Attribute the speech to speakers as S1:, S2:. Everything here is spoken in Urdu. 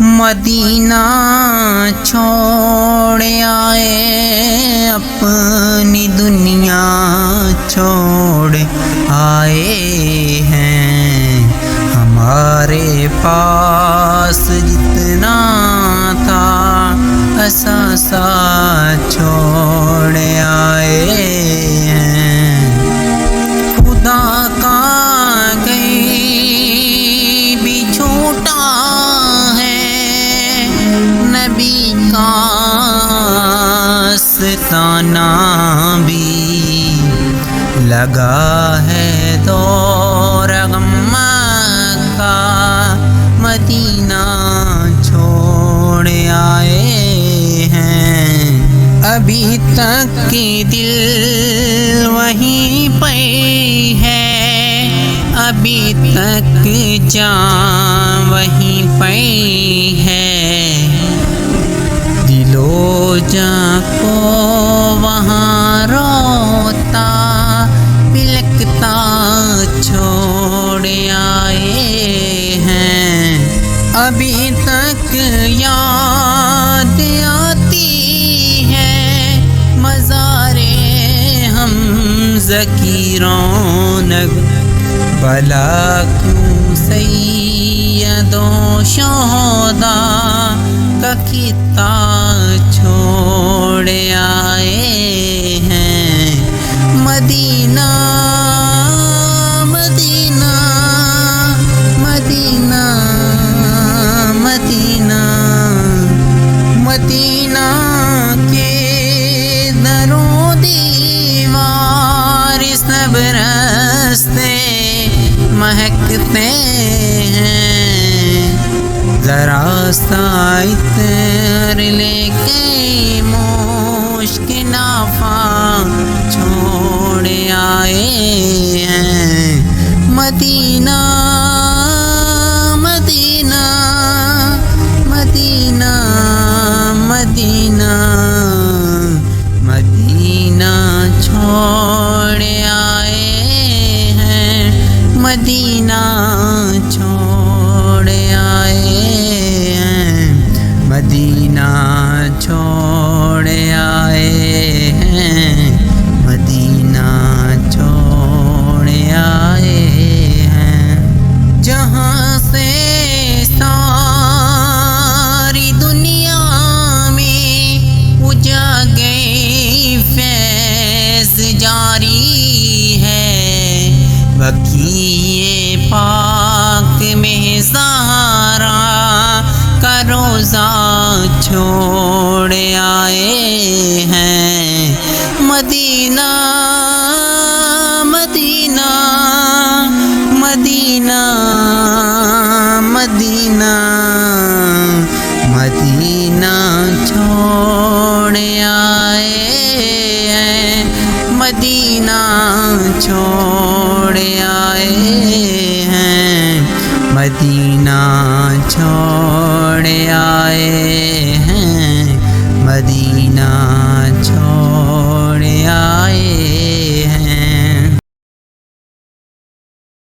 S1: مدینہ چھوڑ آئے، اپنی دنیا چھوڑ آئے ہیں۔ ہمارے پاس جتنا تھا اثاثہ چھوڑ آئے ہیں۔ خدا کا کہیں بھی چھوٹا ہے، نبی کا ستانہ بھی لگا ہے دور غم کا، مدینہ چھوڑ آئے ہیں۔ ابھی تک دل وہیں پہ ہے، ابھی تک جان وہیں پہ ہے، دل و جاں کو وہاں روتا بلکتا چھوڑ آئے ہیں۔ ابھی تک یاد آتی ہے مزارے حمزہ کی رونق، بھلا کیوں سید و شہداء کا خطہ چھوڑ آئے ہیں۔ مدینہ مدینہ مدینہ مدینہ مدینہ کے در و دیوار سب راستے مہکتے ہیں، ذرا سا عطر لے کے مشک نافہ چھوڑ آئے ہیں۔ مدینہ مدینہ مدینہ مدینہ مدینہ چھوڑ آئے ہیں، مدینہ چھوڑ آئے ہیں، مدینہ چھوڑ آئے ہیں، مدینہ چھوڑ آئے ہیں۔ جہاں سے ساری دنیا میں اجاگے فیض جاری ہے، بقیع پاک میں زہرا کا روضہ چھوڑ آئے ہیں۔ مدینہ مدینہ مدینہ مدینہ مدینہ چھوڑ آئے ہیں، مدینہ چھوڑ آئے ہیں، مدینہ چھوڑ آئے